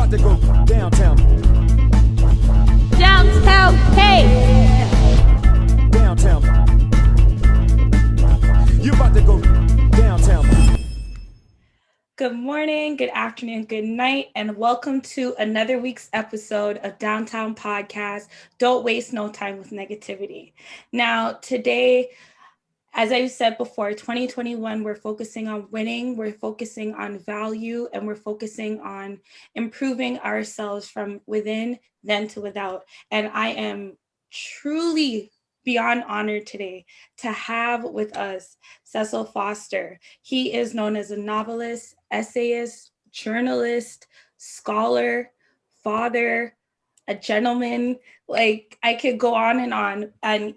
about to go downtown. Downtown, hey! Downtown. You about to go downtown. Good morning, good afternoon, good night, and welcome to another week's episode of Downtown Podcast. Don't waste no time with negativity. Now, today, as I said before, 2021, we're focusing on winning, we're focusing on value, and we're focusing on improving ourselves from within, then to without. And I am truly beyond honored today to have with us Cecil Foster. He is known as a novelist, essayist, journalist, scholar, father, a gentleman. Like, I could go on. And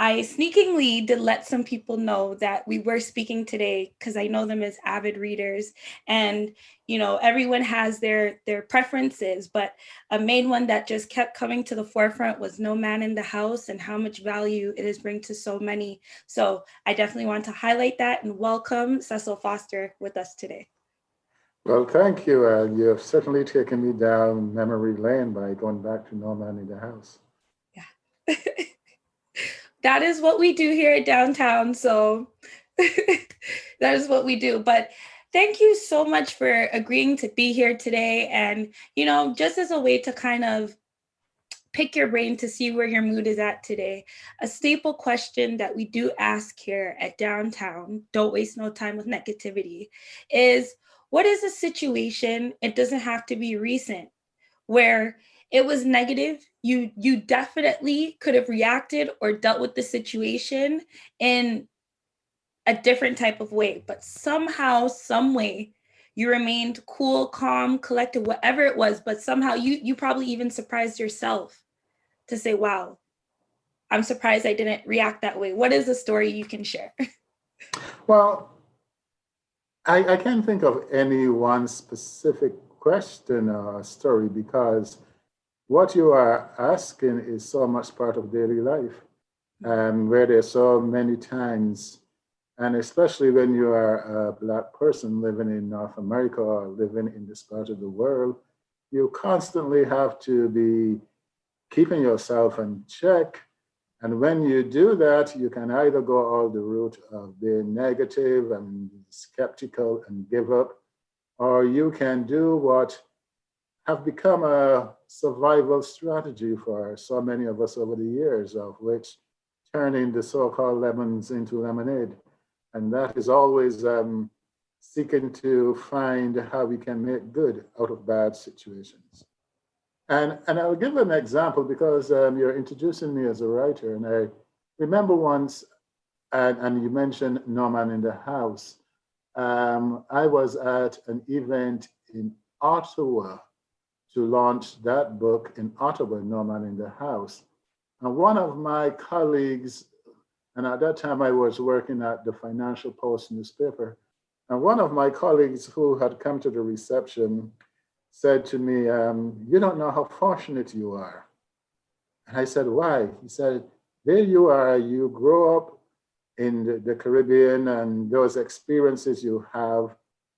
I sneakingly did let some people know that we were speaking today because I know them as avid readers, and everyone has their preferences, but a main one that just kept coming to the forefront was No Man in the House and how much value it is bringing to so many. So I definitely want to highlight that and welcome Cecil Foster with us today. Well, thank you. You have certainly taken me down memory lane by going back to No Man in the House. Yeah. That is what we do here at Downtown. So that is what we do. But thank you so much for agreeing to be here today. And, just as a way to kind of pick your brain to see where your mood is at today, a staple question that we do ask here at Downtown, don't waste no time with negativity, is what is a situation, it doesn't have to be recent, where it was negative, you definitely could have reacted or dealt with the situation in a different type of way, but somehow, some way, you remained cool, calm, collected, whatever it was, but somehow you probably even surprised yourself to say, wow, I'm surprised I didn't react that way. What is a story you can share? Well, I can't think of any one specific question or story because what you are asking is so much part of daily life, and where there's so many times, and especially when you are a Black person living in North America or living in this part of the world, you constantly have to be keeping yourself in check. And when you do that, you can either go all the route of being negative and skeptical and give up, or you can do what have become a survival strategy for so many of us over the years, of which turning the so-called lemons into lemonade. And that is always seeking to find how we can make good out of bad situations. And I'll give an example because you're introducing me as a writer. And I remember once, and you mentioned No Man in the House. I was at an event in Ottawa to launch that book in Ottawa, No Man in the House. And one of my colleagues, and at that time I was working at the Financial Post newspaper, and one of my colleagues who had come to the reception said to me, you don't know how fortunate you are. And I said, why? He said, there you are, you grow up in the Caribbean and those experiences you have,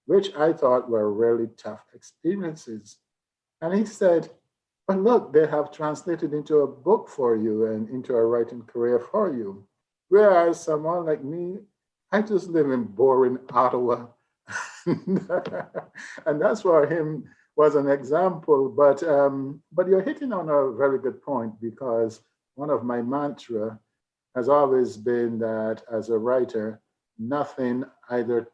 which I thought were really tough experiences. And he said, but look, they have translated into a book for you and into a writing career for you. Whereas someone like me, I just live in boring Ottawa. And that's for him was an example. But you're hitting on a very good point, because one of my mantra has always been that as a writer, nothing either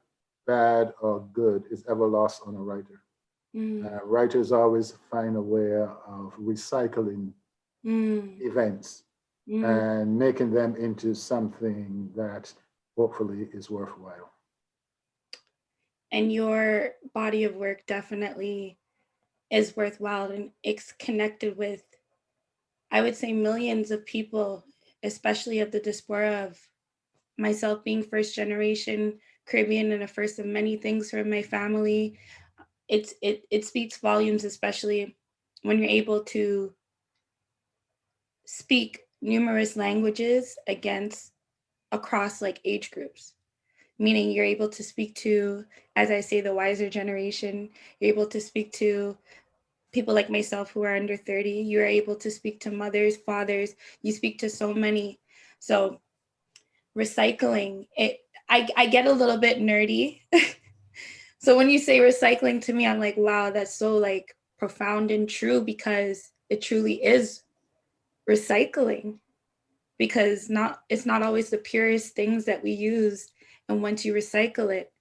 bad or good is ever lost on a writer. Writers always find a way of recycling events and making them into something that hopefully is worthwhile. And your body of work definitely is worthwhile, and it's connected with, I would say, millions of people, especially of the diaspora, of myself being first generation Caribbean and a first of many things from my family. It speaks volumes, especially when you're able to speak numerous languages across like age groups. meaning you're able to speak to, as I say, the wiser generation. You're able to speak to people like myself who are under 30. You are able to speak to mothers, fathers. You speak to so many. So recycling, I get a little bit nerdy. So when you say recycling to me, I'm like, wow, that's so like profound and true, because it truly is recycling, because it's not always the purest things that we use. And once you recycle it,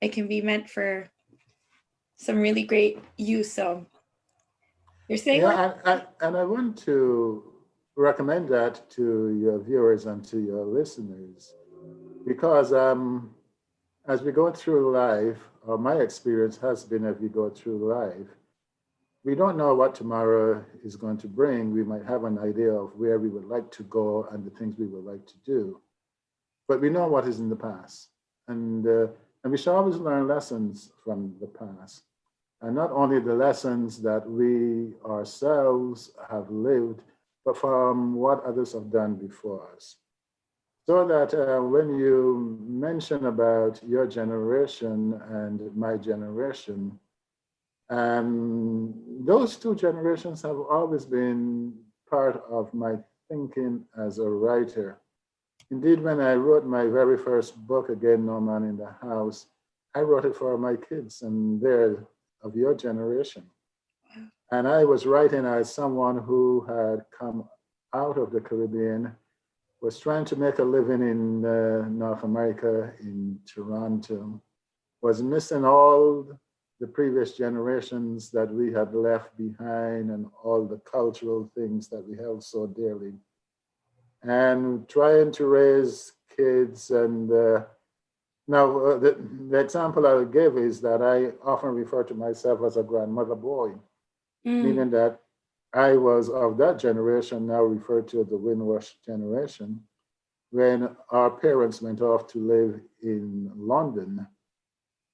it can be meant for some really great use. So you're saying like, Yeah, and I want to recommend that to your viewers and to your listeners, because as we go through life, or my experience has been as we go through life, we don't know what tomorrow is going to bring. We might have an idea of where we would like to go and the things we would like to do, but we know what is in the past. And we should always learn lessons from the past. And not only the lessons that we ourselves have lived, but from what others have done before us. So that when you mention about your generation and my generation, those two generations have always been part of my thinking as a writer. Indeed, when I wrote my very first book, Again, No Man in the House, I wrote it for my kids, and they're of your generation. And I was writing as someone who had come out of the Caribbean, was trying to make a living in North America, in Toronto, was missing all the previous generations that we had left behind and all the cultural things that we held so dearly. And trying to raise kids. And now the example I'll give is that I often refer to myself as a grandmother boy, meaning that I was of that generation, now referred to as the Windrush generation, when our parents went off to live in London.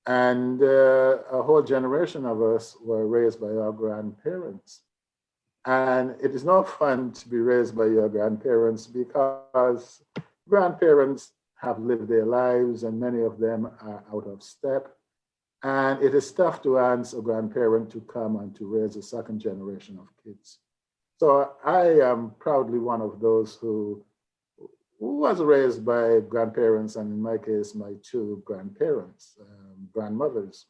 And a whole generation of us were raised by our grandparents. And it is not fun to be raised by your grandparents, because grandparents have lived their lives and many of them are out of step. And it is tough to ask a grandparent to come and to raise a second generation of kids. So I am proudly one of those who was raised by grandparents, and in my case, my two grandparents, grandmothers.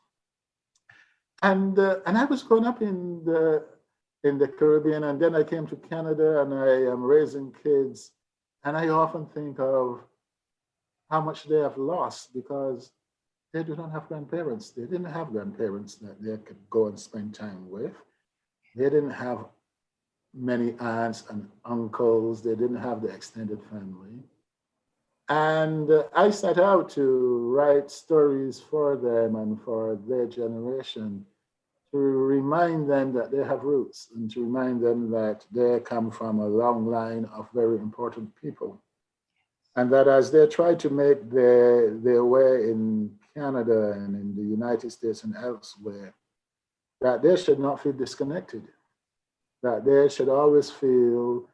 And I was growing up in the Caribbean, and then I came to Canada, and I am raising kids, and I often think of how much they have lost because they do not have grandparents. They didn't have grandparents that they could go and spend time with. They didn't have many aunts and uncles. They didn't have the extended family. And I set out to write stories for them and for their generation, to remind them that they have roots and to remind them that they come from a long line of very important people. And that as they try to make their way in Canada and in the United States and elsewhere, that they should not feel disconnected, that they should always feel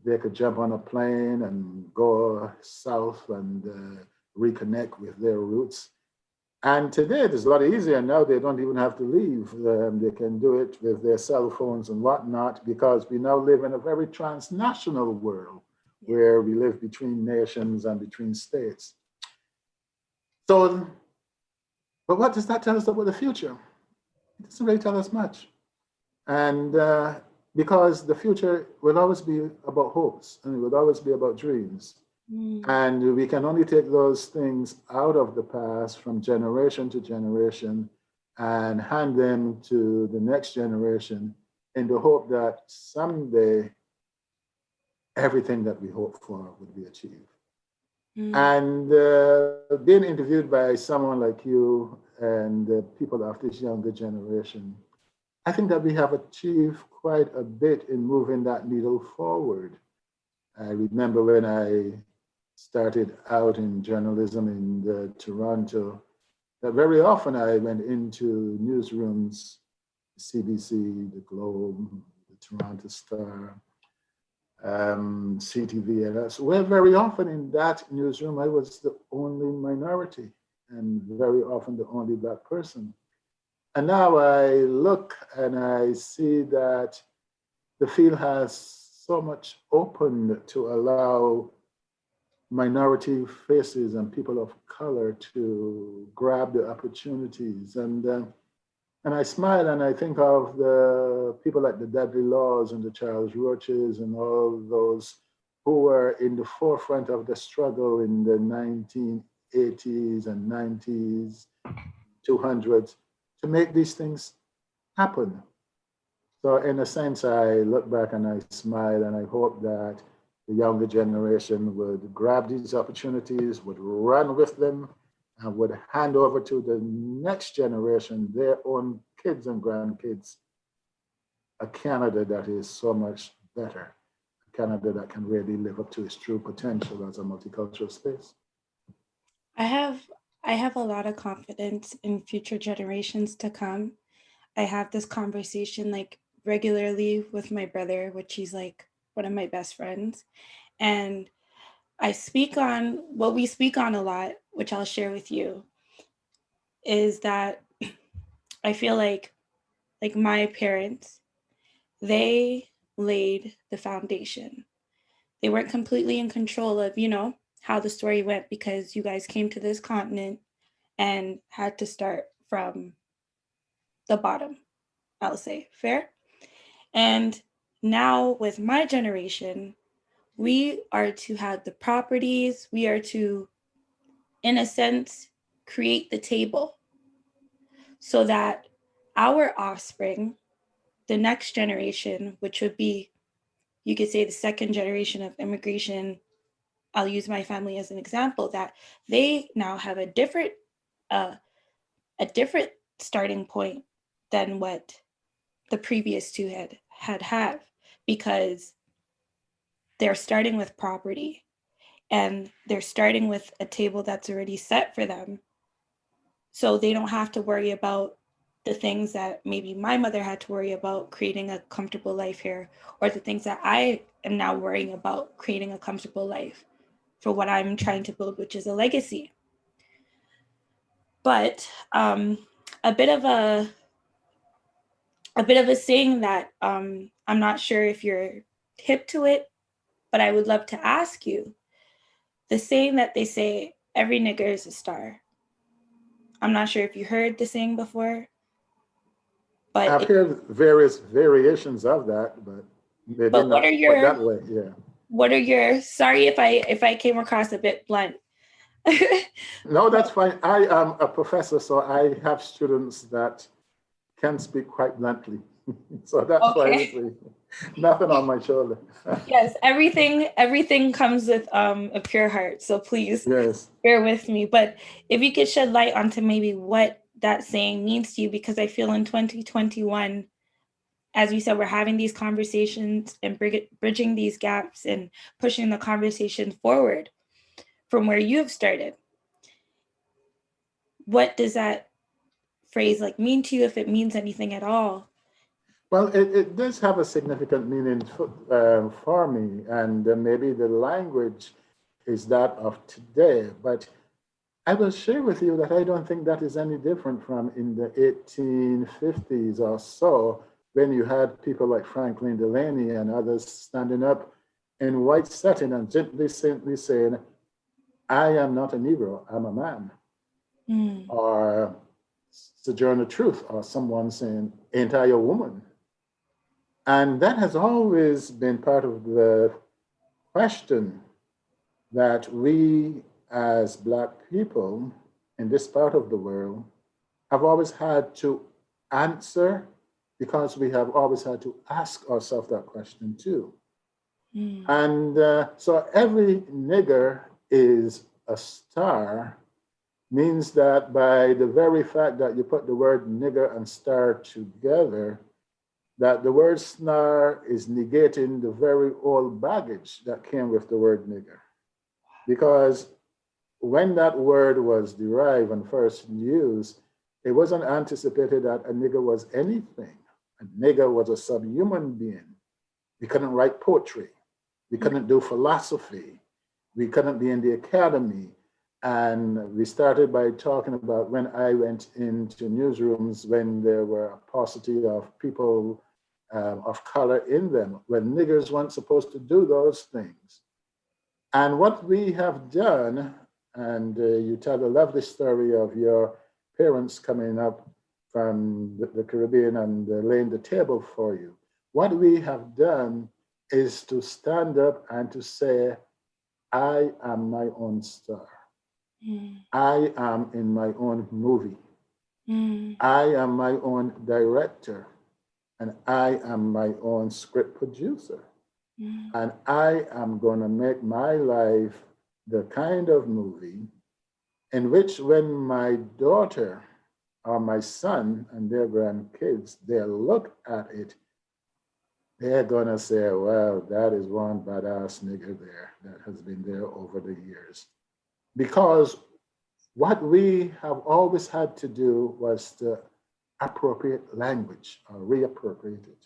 they could jump on a plane and go south and reconnect with their roots. And today it's a lot easier now. They don't even have to leave. They can do it with their cell phones and whatnot, because we now live in a very transnational world where we live between nations and between states. So, but what does that tell us about the future? It doesn't really tell us much. And because the future will always be about hopes, and it will always be about dreams. And we can only take those things out of the past from generation to generation and hand them to the next generation in the hope that someday everything that we hope for would be achieved. And being interviewed by someone like you and the people of this younger generation, I think that we have achieved quite a bit in moving that needle forward. I remember when I started out in journalism in Toronto, that very often I went into newsrooms, CBC, the Globe, the Toronto Star, CTVLS, where very often in that newsroom, I was the only minority and very often the only Black person. And now I look and I see that the field has so much opened to allow minority faces and people of color to grab the opportunities. And I smile and I think of the people like the Dudley Laws and the Charles Roaches and all those who were in the forefront of the struggle in the 1980s and 90s, 200s, to make these things happen. So in a sense, I look back and I smile and I hope that the younger generation would grab these opportunities, would run with them, and would hand over to the next generation, their own kids and grandkids, a Canada that is so much better, a Canada that can really live up to its true potential as a multicultural space. I have a lot of confidence in future generations to come. I have this conversation like regularly with my brother, which he's like one of my best friends. And I speak on what we speak on a lot, which I'll share with you, is that I feel like my parents, they laid the foundation. They weren't completely in control of, how the story went because you guys came to this continent and had to start from the bottom, I'll say. Fair? And now with my generation, we are to have the properties, we are to, in a sense, create the table so that our offspring, the next generation, which would be, you could say, the second generation of immigration, I'll use my family as an example, that they now have a different starting point than what the previous two had, because they're starting with property and they're starting with a table that's already set for them. So they don't have to worry about the things that maybe my mother had to worry about, creating a comfortable life here, or the things that I am now worrying about, creating a comfortable life for what I'm trying to build, which is a legacy. But a bit of a saying that I'm not sure if you're hip to it, but I would love to ask you, the saying that they say, every nigger is a star. I'm not sure if you heard the saying before, but I've heard various variations of that, but maybe but not quite that way. Yeah. What are your, sorry if I came across a bit blunt. No, that's fine. I am a professor, so I have students that can speak quite bluntly. So that's why it's nothing on my shoulder. Yes, everything comes with a pure heart. So please bear with me. But if you could shed light onto maybe what that saying means to you, because I feel in 2021, as you said, we're having these conversations and bridging these gaps and pushing the conversation forward from where you have started. What does that phrase like mean to you, if it means anything at all? Well, it does have a significant meaning for me, and maybe the language is that of today, but I will share with you that I don't think that is any different from in the 1850s or so, when you had people like Franklin Delany and others standing up in white satin and gently simply saying, I am not a Negro, I'm a man. Or Sojourner Truth, or someone saying, ain't I a woman? And that has always been part of the question that we as Black people in this part of the world have always had to answer, because we have always had to ask ourselves that question too. And so every nigger is a star means that by the very fact that you put the word nigger and star together, that the word star is negating the very old baggage that came with the word nigger. Because when that word was derived and first used, it wasn't anticipated that a nigger was anything. A nigger was a subhuman being. He couldn't write poetry. We couldn't do philosophy. We couldn't be in the academy. And we started by talking about when I went into newsrooms when there were a paucity of people of color in them, when niggers weren't supposed to do those things. And what we have done, and you tell a lovely story of your parents coming up from the Caribbean and laying the table for you. What we have done is to stand up and to say, I am my own star. I am in my own movie. I am my own director. And I am my own script producer. And I am going to make my life the kind of movie in which when my daughter or my son and their grandkids, they look at it, they're going to say, well, that is one badass nigger there that has been there over the years. Because what we have always had to do was to appropriate language or reappropriate it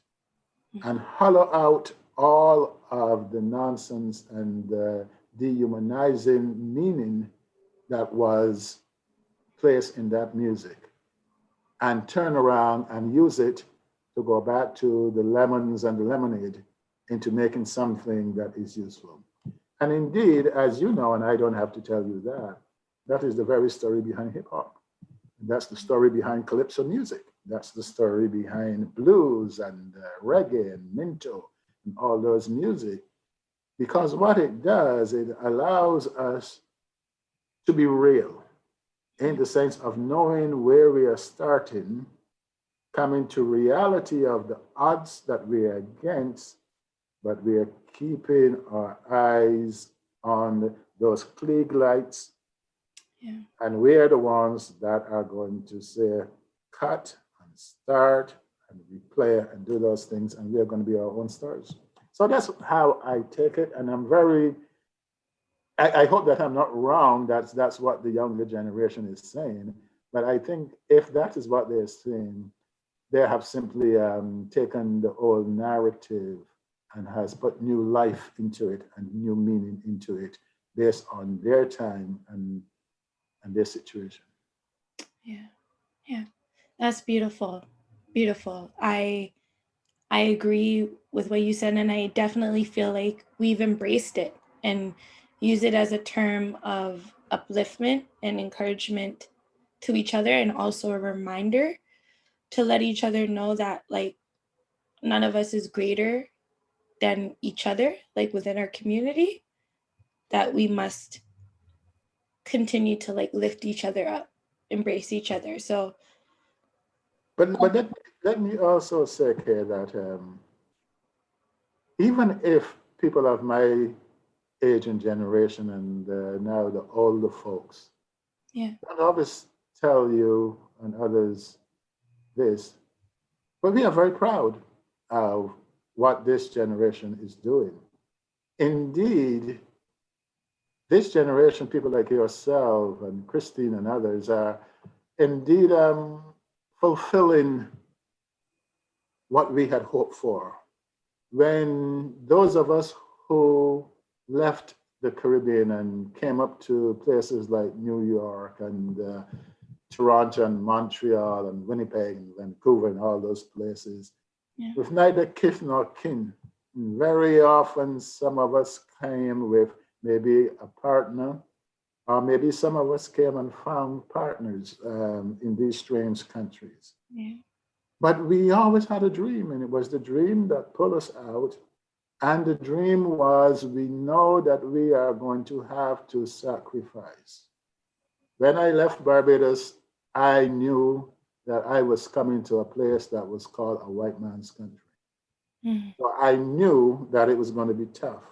and hollow out all of the nonsense and the dehumanizing meaning that was placed in that music and turn around and use it to go back to the lemons and the lemonade into making something that is useful. And indeed, as you know, and I don't have to tell you that, that is the very story behind hip hop. That's the story behind calypso music. That's the story behind blues and reggae and minto and all those music. Because what it does, it allows us to be real in the sense of knowing where we are starting, coming to reality of the odds that we are against, but we are keeping our eyes on those Klieg lights. Yeah. And we are the ones that are going to say, cut and start and replay and do those things, and we are going to be our own stars. So that's how I take it, and I'm very, I hope that I'm not wrong, that's what the younger generation is saying, but I think if that is what they're saying, they have simply taken the old narrative and has put new life into it and new meaning into it based on their time and their situation. Yeah, that's beautiful. I agree with what you said, and I definitely feel like we've embraced it and use it as a term of upliftment and encouragement to each other, and also a reminder to let each other know that like none of us is greater than each other, like within our community, that we must continue to like lift each other up, embrace each other. So but let me also say here that even if people of my age and generation and now the older folks, I'll always tell you and others this, but we are very proud of what this generation is doing. Indeed, this generation, people like yourself and Christine and others are indeed fulfilling what we had hoped for. When those of us who left the Caribbean and came up to places like New York and Toronto and Montreal and Winnipeg and Vancouver and all those places, with neither kith nor kin. Very often, some of us came with maybe a partner, or maybe some of us came and found partners in these strange countries. But we always had a dream, and it was the dream that pulled us out. And the dream was, we know that we are going to have to sacrifice. When I left Barbados, I knew that I was coming to a place that was called a white man's country. So I knew that it was going to be tough.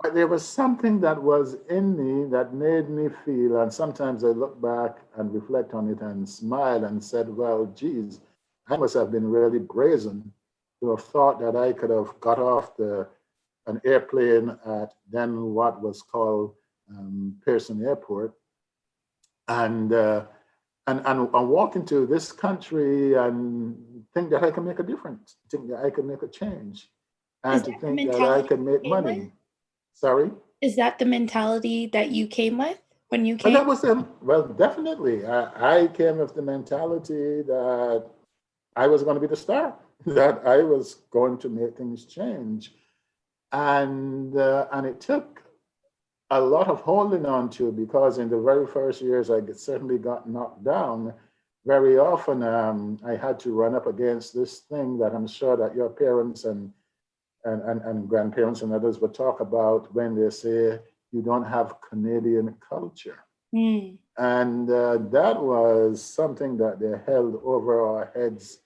But there was something that was in me that made me feel, and sometimes I look back and reflect on it and smile and said, well, geez, I must have been really brazen to have thought that I could have got off an airplane at then what was called Pearson Airport and walk into this country and think that I can make a difference, think that I can make a change. and Is to that the think that I mentality could you make came with? money. Sorry? Is that the mentality that you came with when you Well, came? that was well, definitely. I came with the mentality that I was going to be the star, that I was going to make things change. And it took a lot of holding on to, because in the very first years I certainly got knocked down. Very often I had to run up against this thing that I'm sure that your parents and grandparents and others would talk about when they say you don't have Canadian culture. Mm. And that was something that they held over our heads.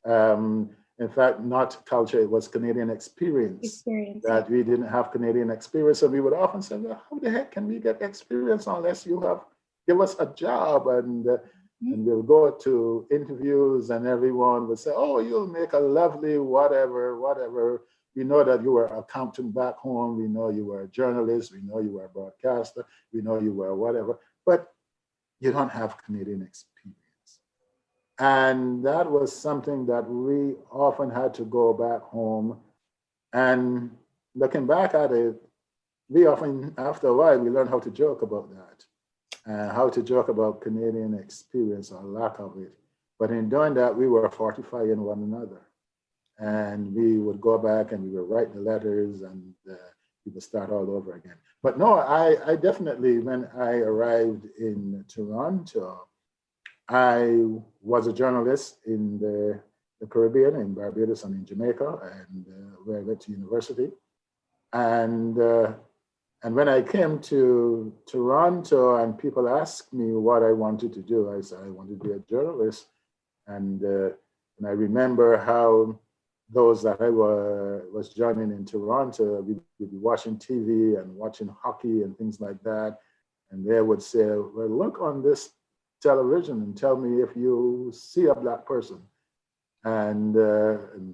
In fact, not culture, it was Canadian experience. Yeah. That we didn't have Canadian experience. And we would often say, well, how the heck can we get experience unless you give us a job? And we'll go to interviews and everyone would say, oh, you'll make a lovely whatever. We know that you were an accountant back home. We know you were a journalist. We know you were a broadcaster. We know you were whatever. But you don't have Canadian experience. And that was something that we often had to go back home. And looking back at it, we often, after a while, we learned how to joke about that, how to joke about Canadian experience or lack of it. But in doing that, we were fortifying one another. And we would go back and we would write the letters and we would start all over again. But no, I definitely, when I arrived in Toronto, I was a journalist in the Caribbean, in Barbados and in Jamaica, and where I went to university. And when I came to Toronto and people asked me what I wanted to do, I said I wanted to be a journalist. And I remember how those that I was joining in Toronto, we'd be watching TV and watching hockey and things like that. And they would say, well, look on this television and tell me if you see a Black person. And the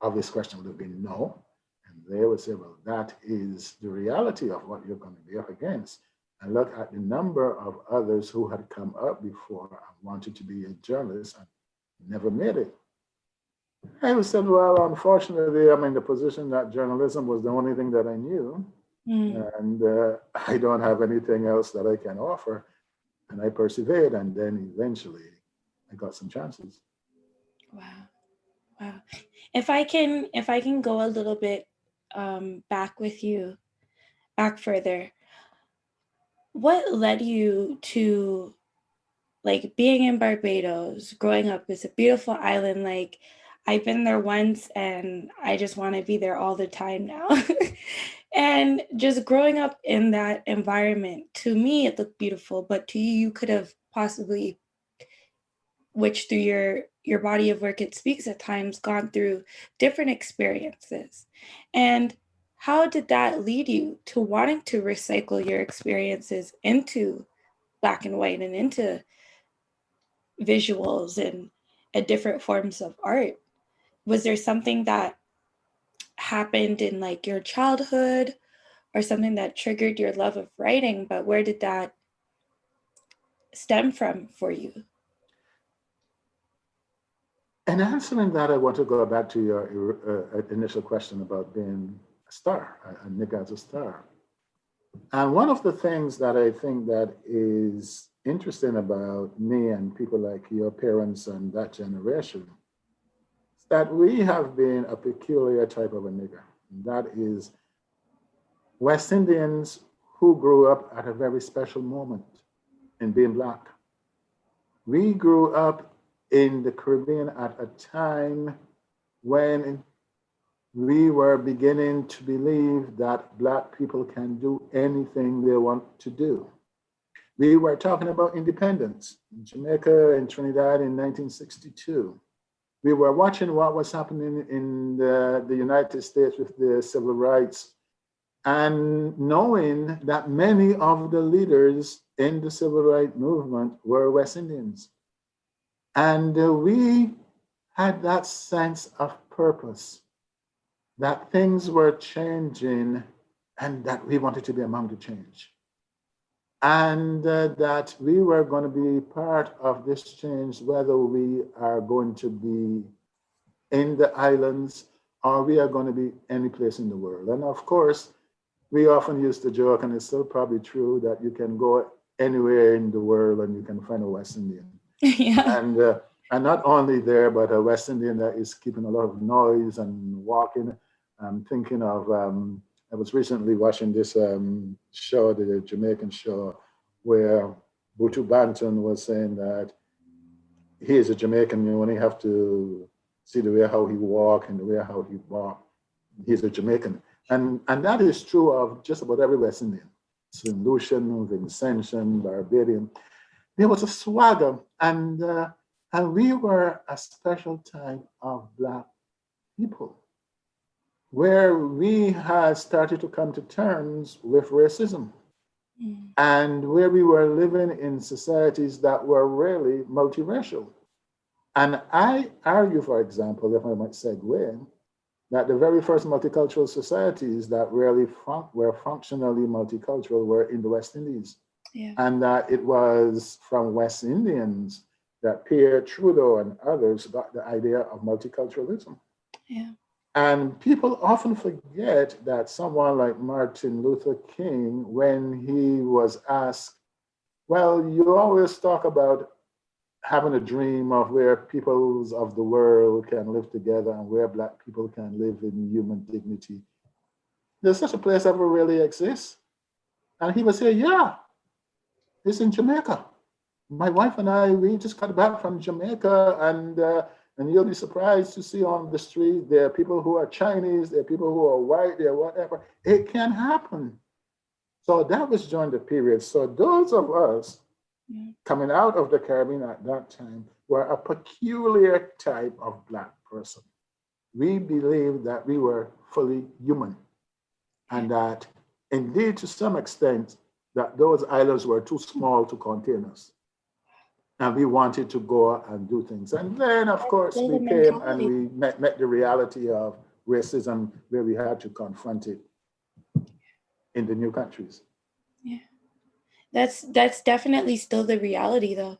obvious question would have been no. And they would say, well, that is the reality of what you're going to be up against. And look at the number of others who had come up before and wanted to be a journalist and never made it. I said, well, unfortunately, I'm in the position that journalism was the only thing that I knew. And I don't have anything else that I can offer. And I persevered, and then eventually I got some chances. Wow. If I can go a little bit back with you, back further, what led you to like being in Barbados, growing up? It's a beautiful island. Like I've been there once and I just want to be there all the time now. And just growing up in that environment, to me, it looked beautiful, but to you, you could have possibly, which through your body of work, it speaks at times, gone through different experiences. And how did that lead you to wanting to recycle your experiences into Black and white and into visuals and different forms of art? Was there something that happened in like your childhood or something that triggered your love of writing? But where did that stem from for you? In answering that, I want to go back to your initial question about being a star, a nigga as a star. And one of the things that I think that is interesting about me and people like your parents and that generation is that we have been a peculiar type of a nigger. That is West Indians who grew up at a very special moment in being Black. We grew up in the Caribbean at a time when we were beginning to believe that Black people can do anything they want to do. We were talking about independence in Jamaica and Trinidad in 1962. We were watching what was happening in the United States with the civil rights and knowing that many of the leaders in the civil rights movement were West Indians. And we had that sense of purpose, that things were changing and that we wanted to be among the change. And that we were going to be part of this change, whether we are going to be in the islands or we are going to be any place in the world. And of course, we often used to joke, and it's still probably true, that you can go anywhere in the world and you can find a West Indian. Yeah. And not only there, but a West Indian that is keeping a lot of noise and walking. I'm thinking of, I was recently watching this show, the Jamaican show, where Butu Banton was saying that he is a Jamaican. You only have to see the way how he walk and the way how he walk. He's a Jamaican. And that is true of just about every West Indian. St. Lucian, Vincentian, Barbadian. There was a swagger, and we were a special type of Black people, where we had started to come to terms with racism, and where we were living in societies that were really multiracial. And I argue, for example, if I might segue, that the very first multicultural societies that really were functionally multicultural were in the West Indies. Yeah. And that it was from West Indians that Pierre Trudeau and others got the idea of multiculturalism. Yeah. And people often forget that someone like Martin Luther King, when he was asked, well, you always talk about having a dream of where peoples of the world can live together and where Black people can live in human dignity. Does such a place ever really exist? And he would say, yeah, it's in Jamaica. My wife and I, we just got back from Jamaica, and you'll be surprised to see on the street, there are people who are Chinese, there are people who are white, there are whatever. It can happen. So that was during the period. So those of us coming out of the Caribbean at that time were a peculiar type of Black person. We believed that we were fully human, and that indeed, to some extent, that those islands were too small to contain us. And we wanted to go and do things. And then, of course, we came and we met the reality of racism, where we had to confront it in the new countries. Yeah. That's definitely still the reality, though.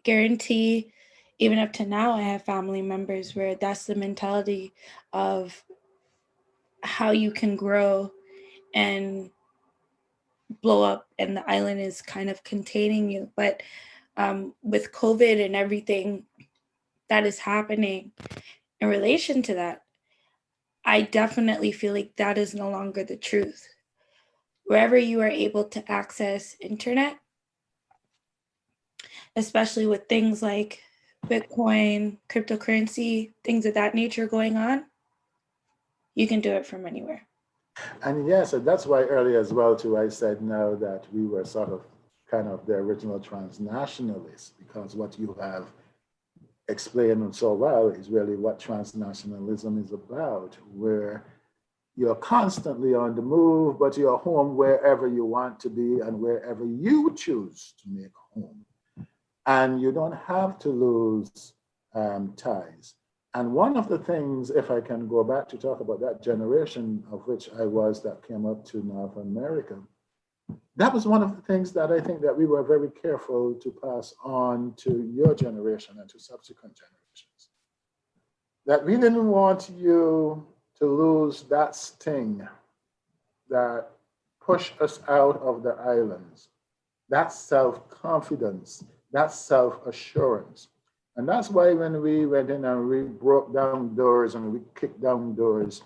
Guarantee, even up to now, I have family members where that's the mentality of how you can grow and blow up, and the island is kind of containing you. But with COVID and everything that is happening in relation to that, I definitely feel like that is no longer the truth. Wherever you are able to access internet, especially with things like Bitcoin, cryptocurrency, things of that nature going on, you can do it from anywhere. And yes, and that's why earlier as well, too, I said now that we were sort of kind of the original transnationalists, because what you have explained so well is really what transnationalism is about, where you're constantly on the move, but you're home wherever you want to be and wherever you choose to make home. And you don't have to lose ties. And one of the things, if I can go back to talk about that generation of which I was that came up to North America, that was one of the things that I think that we were very careful to pass on to your generation and to subsequent generations. That we didn't want you to lose that sting that pushed us out of the islands, that self-confidence, that self-assurance. And that's why when we went in and we broke down doors and we kicked down doors,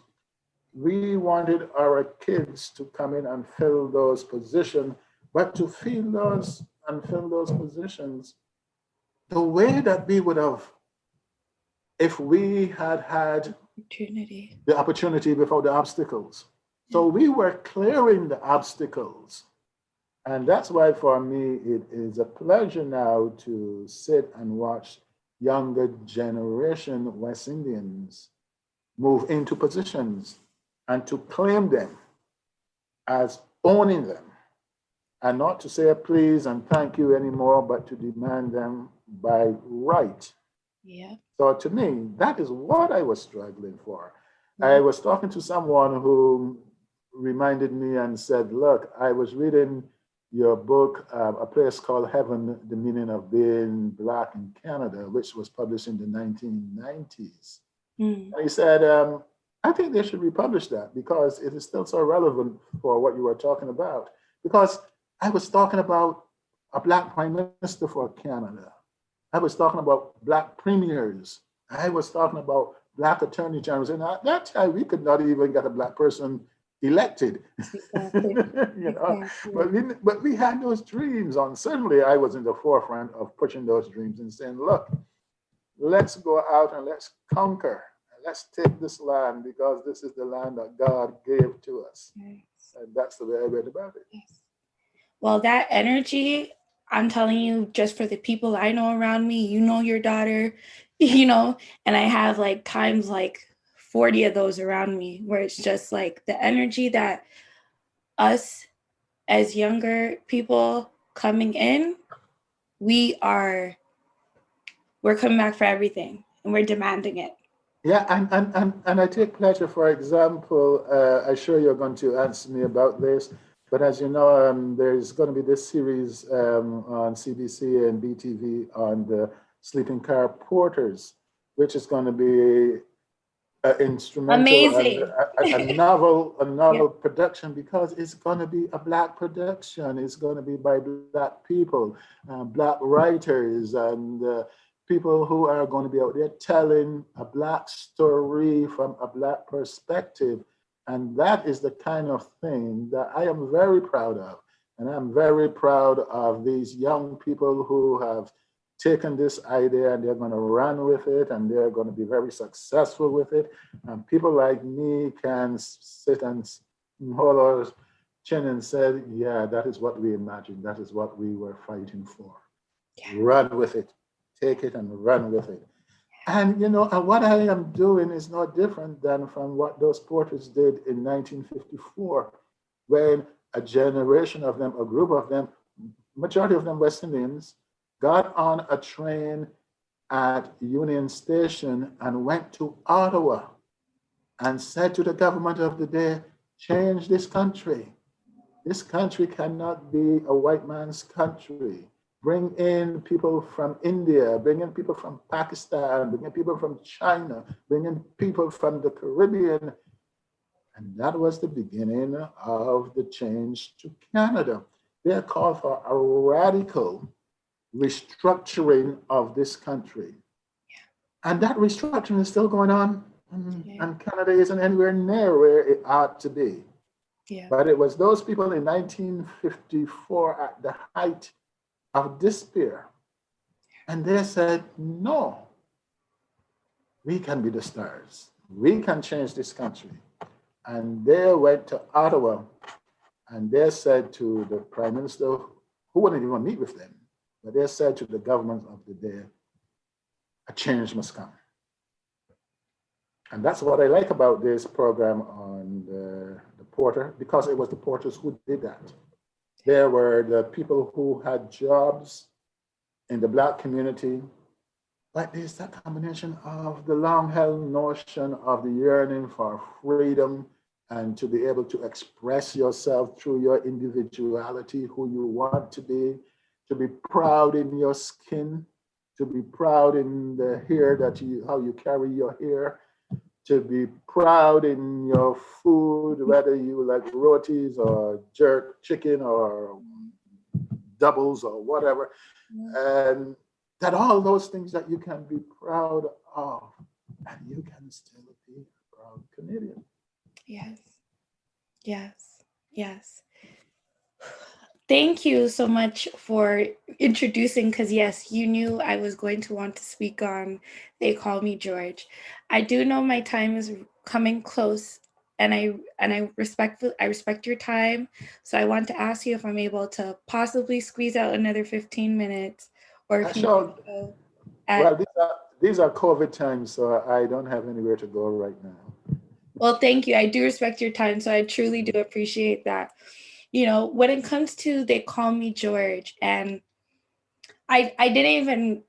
we wanted our kids to come in and fill those positions, but to fill those and fill those positions the way that we would have if we had had the opportunity without the obstacles. So we were clearing the obstacles. And that's why for me, it is a pleasure now to sit and watch younger generation West Indians move into positions and to claim them as owning them, and not to say please and thank you anymore, but to demand them by right. Yeah. So to me, that is what I was struggling for. I was talking to someone who reminded me and said, look, I was reading your book, A Place Called Heaven, The Meaning of Being Black in Canada, which was published in the 1990s. And he said, I think they should republish that because it is still so relevant for what you were talking about. Because I was talking about a Black Prime Minister for Canada. I was talking about Black premiers. I was talking about Black attorney generals. And at that time, we could not even get a Black person elected. Exactly. You know, Exactly. but we had those dreams on. Certainly, I was in the forefront of pushing those dreams and saying, look, let's go out and let's conquer. Let's take this land because this is the land that God gave to us. Yes. And that's the way I read about it. Yes. Well, that energy, I'm telling you, just for the people I know around me, you know your daughter, you know, and I have like times like 40 of those around me where it's just like the energy that us as younger people coming in, we're coming back for everything and we're demanding it. Yeah, and I take pleasure, for example, I'm sure you're going to ask me about this, but as you know, there's going to be this series on CBC and BTV on the sleeping car porters, which is going to be instrumental and Amazing. a novel Yeah. production because it's going to be a Black production. It's going to be by Black people, Black writers, and people who are going to be out there telling a Black story from a Black perspective. And that is the kind of thing that I am very proud of. And I'm very proud of these young people who have taken this idea and they're going to run with it and they're going to be very successful with it. And people like me can sit and hold our chin and say, yeah, that is what we imagined. That is what we were fighting for. Yeah. Run with it. Take it and run with it. And you know, and what I am doing is no different than from what those porters did in 1954, when a generation of them, a group of them, majority of them West Indians, got on a train at Union Station and went to Ottawa and said to the government of the day, change this country. This country cannot be a white man's country. Bring in people from India, bring in people from Pakistan, bring in people from China, bring in people from the Caribbean. And that was the beginning of the change to Canada. They called for a radical restructuring of this country. Yeah. And that restructuring is still going on. Yeah. And Canada isn't anywhere near where it ought to be. Yeah. But it was those people in 1954 at the height of despair. And they said, no, we can be the stars. We can change this country. And they went to Ottawa and they said to the Prime Minister, who wouldn't even meet with them, but they said to the government of the day, a change must come. And that's what I like about this program on the Porter, because it was the Porters who did that. There were the people who had jobs in the Black community, but there's that combination of the long-held notion of the yearning for freedom and to be able to express yourself through your individuality, who you want to be proud in your skin, to be proud in the hair how you carry your hair, to be proud in your food, whether you like rotis or jerk chicken or doubles or whatever. And that all those things that you can be proud of, and you can still be a proud Canadian. Yes, yes, yes. Thank you so much for introducing, because yes, you knew I was going to want to speak on They Call Me George. I do know my time is coming close, and I respect your time. So I want to ask you if I'm able to possibly squeeze out another 15 minutes, or if well, these are COVID times, so I don't have anywhere to go right now. Well, thank you. I do respect your time, so I truly do appreciate that. You know, when it comes to They Call Me George, and I didn't even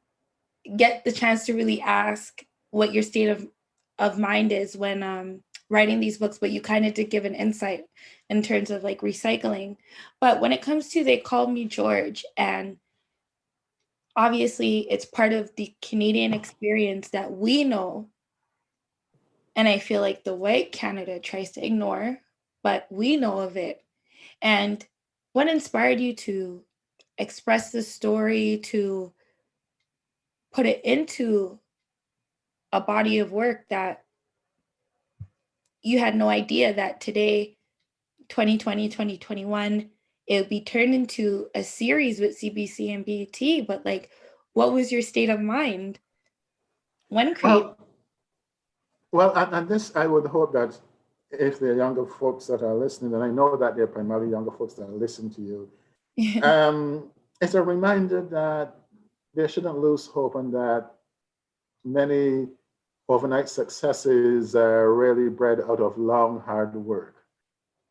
get the chance to really ask what your state of mind is when writing these books, but you kind of did give an insight in terms of like recycling. But when it comes to They Call Me George, and obviously it's part of the Canadian experience that we know And I feel like the white Canada tries to ignore, but we know of it. And what inspired you to express this story, to put it into a body of work that you had no idea that today, 2020, 2021, it would be turned into a series with CBC and BT, but like, what was your state of mind when creating? And this, I would hope that if the younger folks that are listening, and I know that they're primarily younger folks that are listening to you, it's a reminder that they shouldn't lose hope and that many overnight successes are really bred out of long, hard work.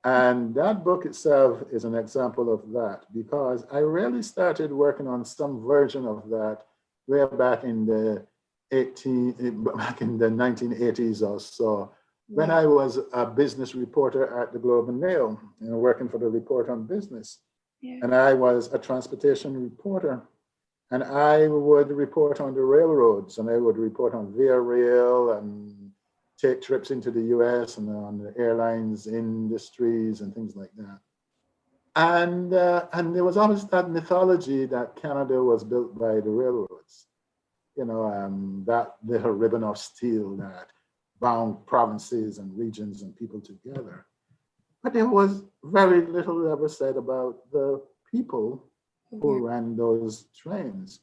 And that book itself is an example of that, because I really started working on some version of that way back in the 1980s or so, when I was a business reporter at the Globe and Mail, working for the Report on Business. And I was a transportation reporter. And I would report on the railroads, and I would report on Via Rail and take trips into the US and on the airlines industries and things like that. And there was always that mythology that Canada was built by the railroads, that little ribbon of steel that bound provinces and regions and people together. But there was very little ever said about the people who ran those trains,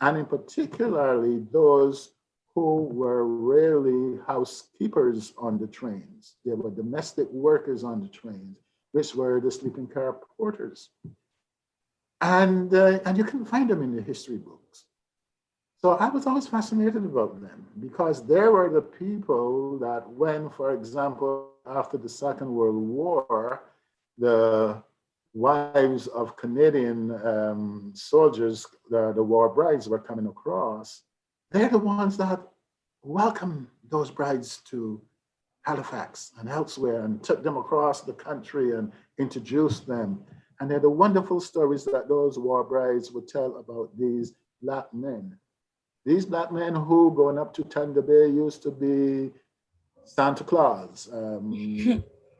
and in particularly those who were really housekeepers on the trains. They were domestic workers on the trains, which were the sleeping car porters. And you can find them in the history books. So I was always fascinated about them because they were the people that when, for example, after the Second World War, the wives of Canadian soldiers, the war brides were coming across, they're the ones that welcomed those brides to Halifax and elsewhere and took them across the country and introduced them. And they're the wonderful stories that those war brides would tell about these Black men. These Black men who, going up to Thunder Bay, used to be Santa Claus,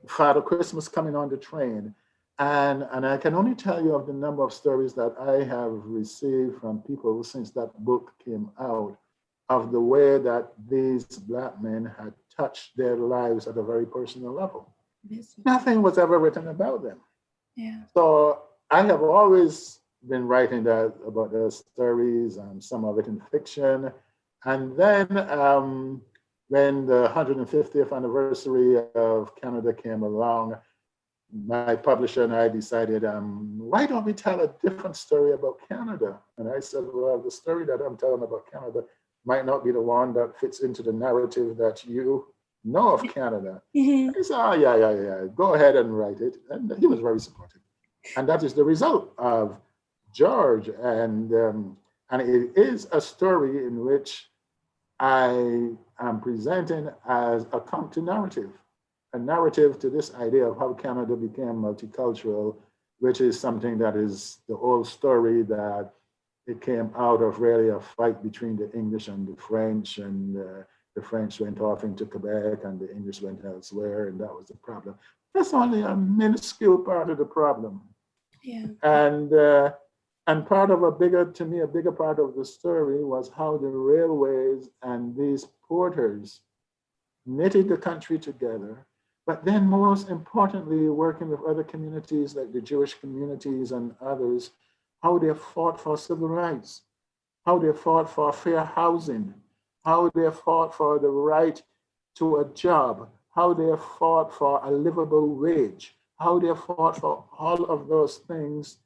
Father Christmas coming on the train. And I can only tell you of the number of stories that I have received from people since that book came out, of the way that these Black men had touched their lives at a very personal level. Nothing was ever written about them. So I have always been writing about those stories, some of it in fiction. And then when the 150th anniversary of Canada came along, my publisher and I decided, why don't we tell a different story about Canada? And I said, well, the story that I'm telling about Canada might not be the one that fits into the narrative that you know of Canada. And he said, oh, yeah, go ahead and write it. And he was very supportive. And that is the result of George. And it is a story in which I am presenting as a counter-narrative. A narrative to this idea of how Canada became multicultural, which is something that is the old story that it came out of really a fight between the English and the French, and the French went off into Quebec and the English went elsewhere, and that was the problem. That's only a minuscule part of the problem. And part of a bigger part of the story was how the railways and these porters knitted the country together. But then most importantly, working with other communities like the Jewish communities and others, how they fought for civil rights, how they fought for fair housing, how they fought for the right to a job, how they fought for a livable wage, how they fought for all of those things.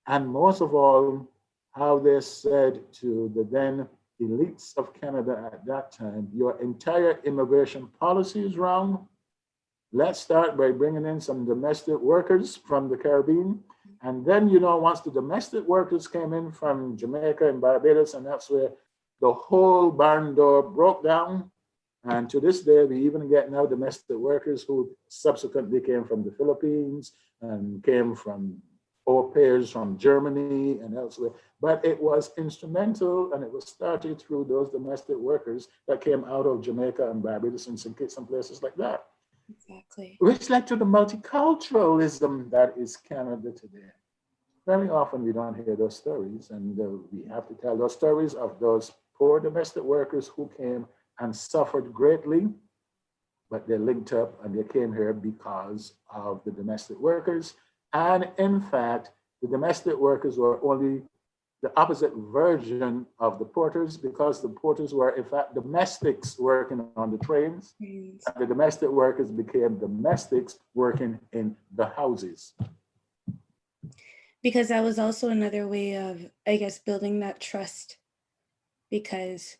And most of all, how they said to the then elites of Canada at that time, your entire immigration policy is wrong. Let's start by bringing in some domestic workers from the Caribbean. And then, once the domestic workers came in from Jamaica and Barbados and elsewhere, the whole barn door broke down. And to this day, we even get now domestic workers who subsequently came from the Philippines and came from au pairs from Germany and elsewhere, but it was instrumental, and it was started through those domestic workers that came out of Jamaica and Barbados and some places like that, Exactly. which led to the multiculturalism that is Canada today. Very often we don't hear those stories, and we have to tell those stories of those poor domestic workers who came and suffered greatly, but they linked up and they came here because of the domestic workers. And in fact, the domestic workers were only the opposite version of the porters, because the porters were, in fact, domestics working on the trains. Yes. And the domestic workers became domestics working in the houses. Because that was also another way of, I guess, building that trust, because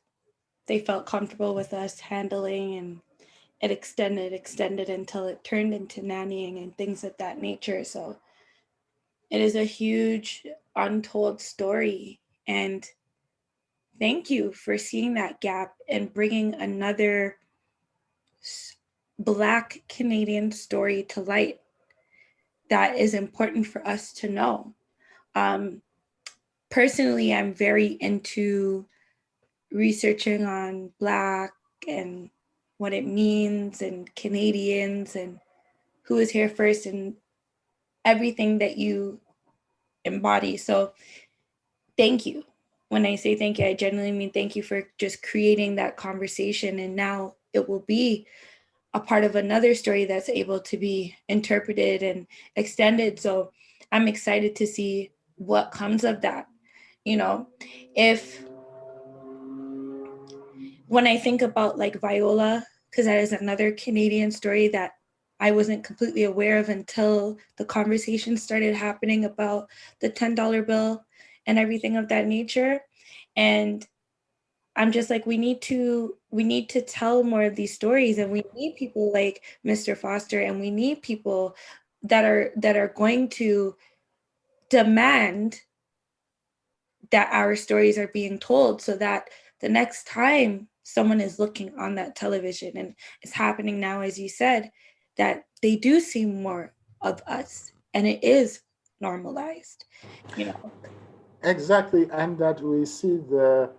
they felt comfortable with us handling, and it extended until it turned into nannying and things of that nature. So it is a huge untold story. And thank you for seeing that gap and bringing another Black Canadian story to light that is important for us to know. Personally, I'm very into researching on Black and what it means, and Canadians, and who is here first, and everything that you embody. So thank you. When I say thank you, I genuinely mean thank you for just creating that conversation. And now it will be a part of another story that's able to be interpreted and extended. So I'm excited to see what comes of that. You know, if when I think about like Viola, because that is another Canadian story that I wasn't completely aware of until the conversation started happening about the $10 bill and everything of that nature. And I'm just like, we need to tell more of these stories, and we need people like Mr. Foster, and we need people that are going to demand that our stories are being told, so that the next time someone is looking on that television, and it's happening now, as you said, that they do see more of us, and it is normalized, you know. Exactly, and that we see the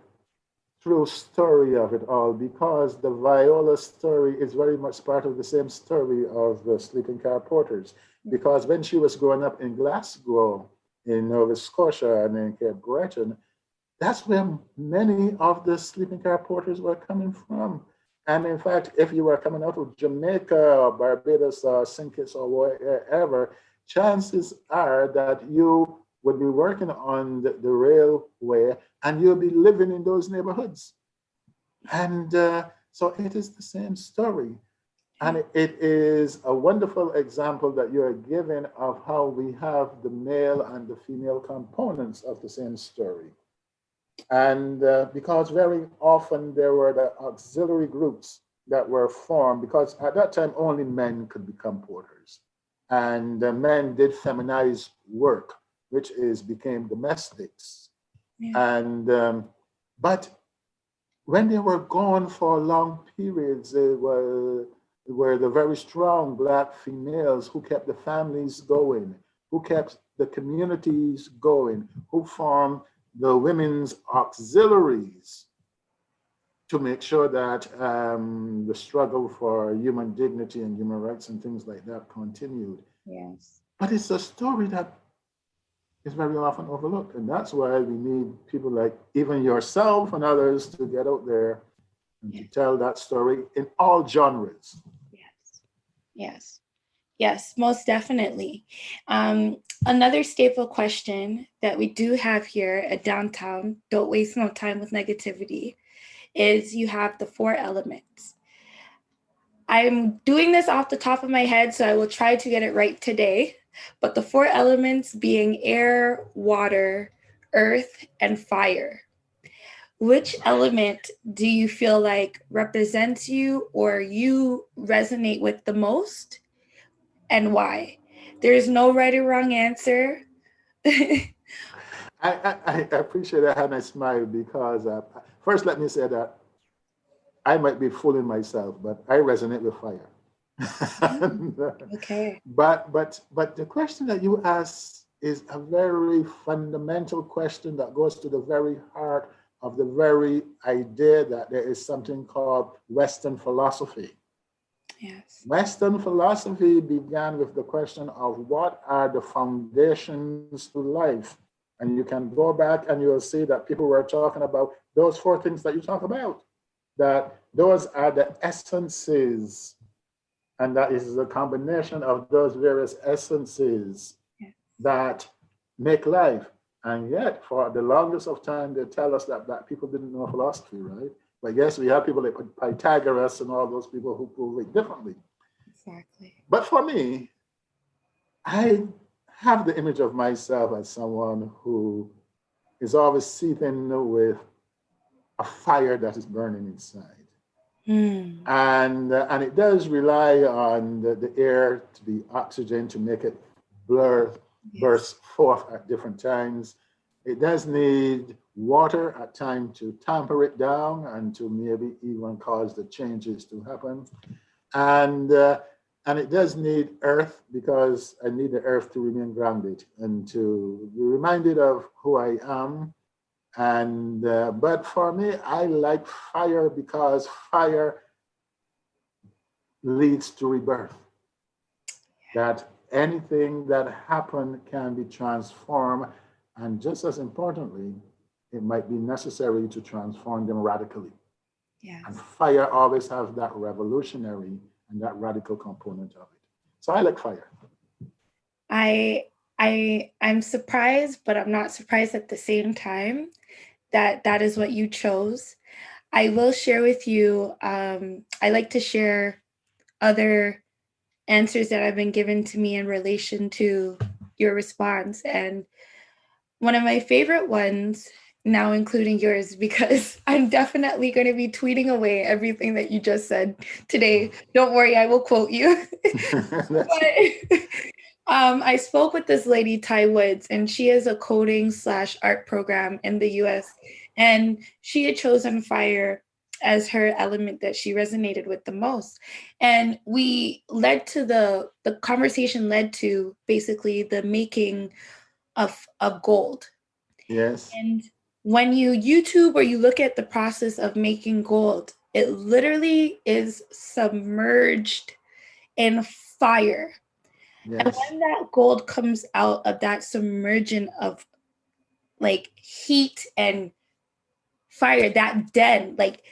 true story of it all, because the Viola story is very much part of the same story of the sleeping car porters. Because when she was growing up in Glasgow, in Nova Scotia, and in Cape Breton, that's where many of the sleeping car porters were coming from. And in fact, if you were coming out of Jamaica or Barbados or St. Kitts or wherever, chances are that you would be working on the railway, and you'll be living in those neighborhoods. And so it is the same story. And it is a wonderful example that you're giving of how we have the male and the female components of the same story. And because very often there were the auxiliary groups that were formed, because at that time only men could become porters. And men did feminized work, which became domestics. Yeah. And but when they were gone for long periods, they were the very strong Black females who kept the families going, who kept the communities going, who formed the women's auxiliaries to make sure that the struggle for human dignity and human rights and things like that continued. Yes. But it's a story that is very often overlooked. And that's why we need people like even yourself and others to get out there and to tell that story in all genres. Yes. Yes. Yes, most definitely. Another staple question that we do have here at Downtown, don't waste no time with negativity, is you have the 4 elements. I'm doing this off the top of my head, so I will try to get it right today. But the 4 elements being air, water, earth, and fire. Which element do you feel like represents you or you resonate with the most, and why? There's no right or wrong answer. I appreciate that, and I smile because first let me say that I might be fooling myself, but I resonate with fire. Okay. But the question that you asked is a very fundamental question that goes to the very heart of the very idea that there is something called Western philosophy. Yes. Western philosophy began with the question of what are the foundations to life? And you can go back and you'll see that people were talking about those four things that you talk about, that those are the essences, and that is the combination of those various essences that make life. And yet, for the longest of time, they tell us that Black people didn't know philosophy, right? But yes, we have people like Pythagoras and all those people who prove it differently. Exactly. But for me, I have the image of myself as someone who is always seething with a fire that is burning inside. And it does rely on the air, to the oxygen, to make it burst forth at different times. It does need water at times to tamper it down and to maybe even cause the changes to happen. And it does need earth, because I need the earth to remain grounded and to be reminded of who I am. And but for me, I like fire because fire leads to rebirth. That anything that happened can be transformed, and just as importantly, it might be necessary to transform them radically. Yes. And fire always has that revolutionary and that radical component of it. So I like fire. I'm surprised, but I'm not surprised at the same time that is what you chose. I will share with you, I like to share other answers that have been given to me in relation to your response. And one of my favorite ones, now including yours, because I'm definitely going to be tweeting away everything that you just said today. Don't worry, I will quote you. But, I spoke with this lady, Ty Woods, and she is a coding/art program in the US. And she had chosen fire as her element that she resonated with the most. And we led to the conversation led to basically the making of gold. Yes. And when you YouTube or you look at the process of making gold, it literally is submerged in fire. Yes. And when that gold comes out of that submersion of like heat and fire, that den, like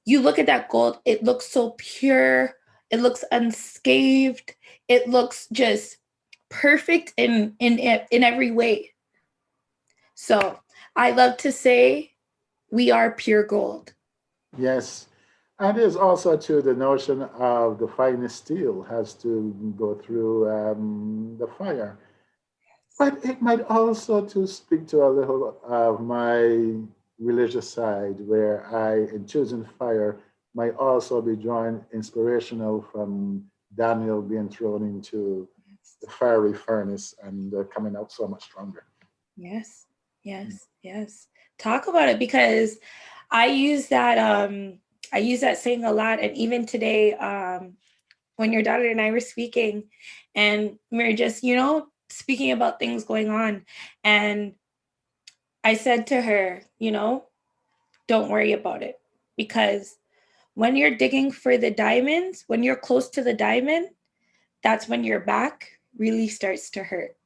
you look at that gold, it looks so pure, it looks unscathed, it looks just perfect in every way. So I love to say we are pure gold. Yes. And there's also too the notion of the finest steel has to go through the fire. But it might also to speak to a little of my religious side, where I, in choosing fire, might also be drawing inspirational from Daniel being thrown into the fiery furnace and coming out so much stronger. Yes, yes, yes. Talk about it, because I use that saying a lot. And even today, when your daughter and I were speaking, and we were just, speaking about things going on. And I said to her, don't worry about it, because when you're digging for the diamonds, when you're close to the diamond, that's when your back really starts to hurt.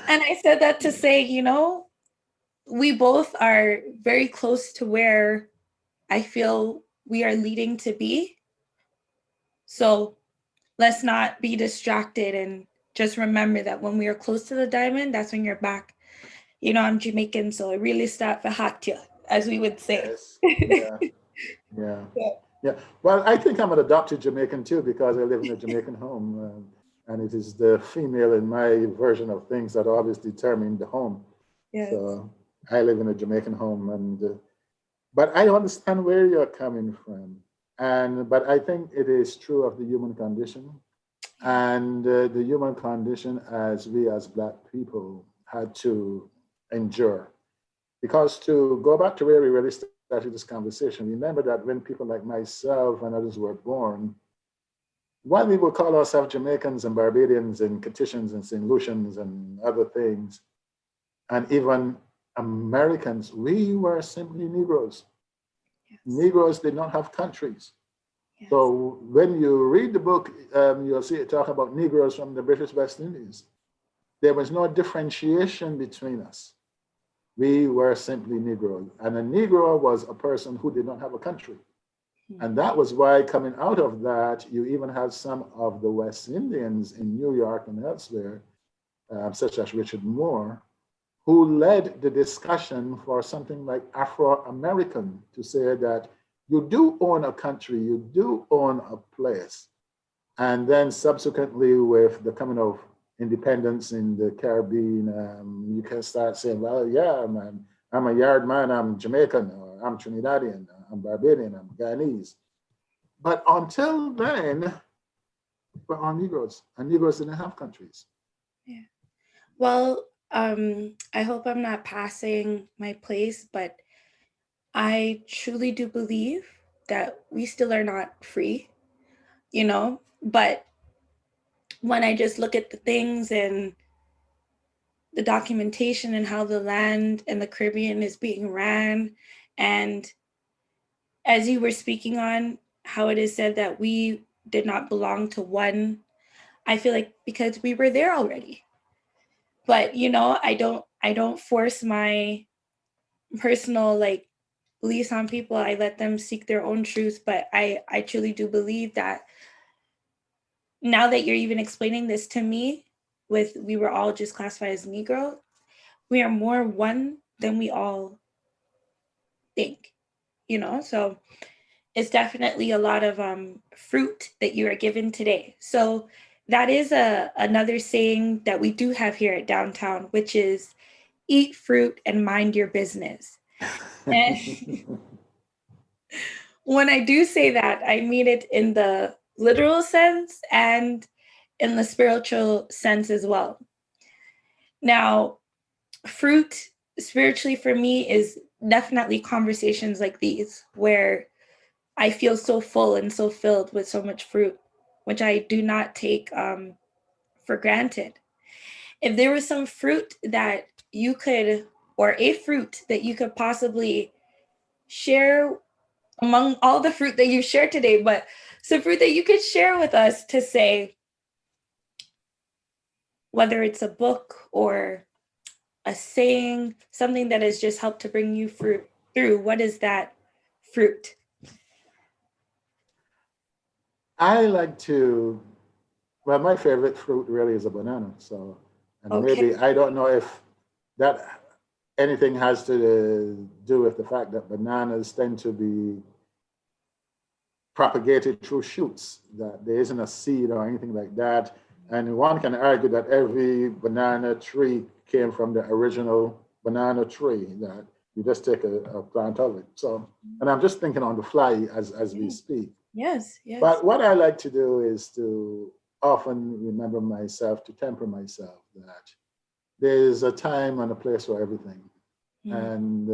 And I said that to say, we both are very close to where I feel we are leading to be. So let's not be distracted, and just remember that when we are close to the diamond, that's when you're back. I'm Jamaican, so I really start for hot, as we would say. Yes. Yeah. Yeah. Yeah. Well, I think I'm an adopted Jamaican too, because I live in a Jamaican home. And it is the female in my version of things that always determine the home. Yes. So I live in a Jamaican home, but I understand where you're coming from. But I think it is true of the human condition, and the human condition as we as Black people had to endure. Because to go back to where we really started this conversation, remember that when people like myself and others were born, while we would call ourselves Jamaicans and Barbadians and Castilians and St. Lucians and other things, and even Americans, we were simply Negroes. Yes. Negroes did not have countries. Yes. So when you read the book, you'll see it talk about Negroes from the British West Indies. There was no differentiation between us. We were simply Negroes. And a Negro was a person who did not have a country. And that was why, coming out of that, you even had some of the West Indians in New York and elsewhere, such as Richard Moore, who led the discussion for something like Afro-American, to say that you do own a country, you do own a place. And then subsequently, with the coming of independence in the Caribbean, you can start saying, well, yeah, man, I'm a yard man, I'm Jamaican, or I'm Trinidadian, I'm Barbadian, I'm Guyanese. But until then, we're all Negroes, and Negroes didn't have countries. Yeah. Well, I hope I'm not passing my place, but I truly do believe that we still are not free, you know, but when I just look at the things and the documentation and how the land and the Caribbean is being ran, and as you were speaking on how it is said that we did not belong to one, I feel like because we were there already. But you know, I don't force my personal like beliefs on people. I let them seek their own truth. But I truly do believe that now that you're even explaining this to me, with we were all just classified as Negro, we are more one than we all think, you know? So it's definitely a lot of fruit that you are given today. So that is another saying that we do have here at downtown, which is eat fruit and mind your business. And when I do say that, I mean it in the literal sense and in the spiritual sense as well. Now, fruit spiritually for me is definitely conversations like these where I feel so full and so filled with so much fruit, which I do not take for granted. If there was some fruit that you could, or a fruit that you could possibly share among all the fruit that you shared today, but some fruit that you could share with us to say, whether it's a book or a saying, something that has just helped to bring you fruit through, what is that fruit? I like to, well, my favorite fruit really is a banana. So, and Okay. maybe, I don't know if that anything has to do with the fact that bananas tend to be propagated through shoots, that there isn't a seed or anything like that. And one can argue that every banana tree came from the original banana tree, that you just take a plant of it. So, and I'm just thinking on the fly as we speak. Yes, yes. But what I like to do is to often remember myself, to temper myself, that there's a time and a place for everything. And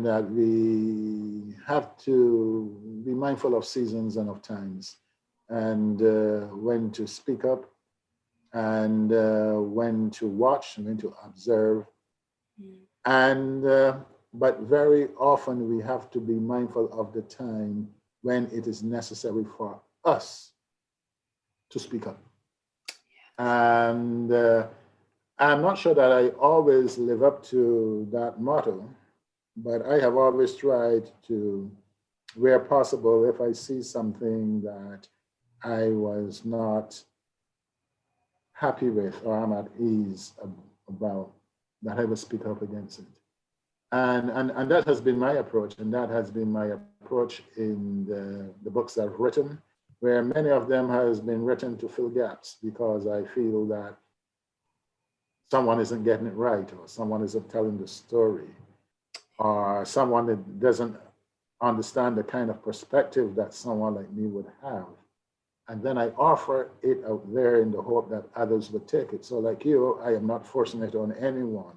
that we have to be mindful of seasons and of times, and when to speak up, and when to watch, and when to observe. And but very often we have to be mindful of the time when it is necessary for us to speak up. And I'm not sure that I always live up to that motto, but I have always tried to, where possible, if I see something that I was not happy with or I'm at ease about, that I will speak up against it. And that has been my approach, and that has been my approach in the books I've written, where many of them has been written to fill gaps, because I feel that someone isn't getting it right, or someone isn't telling the story, or someone that doesn't understand the kind of perspective that someone like me would have. And then I offer it out there in the hope that others would take it. So like you, I am not forcing it on anyone.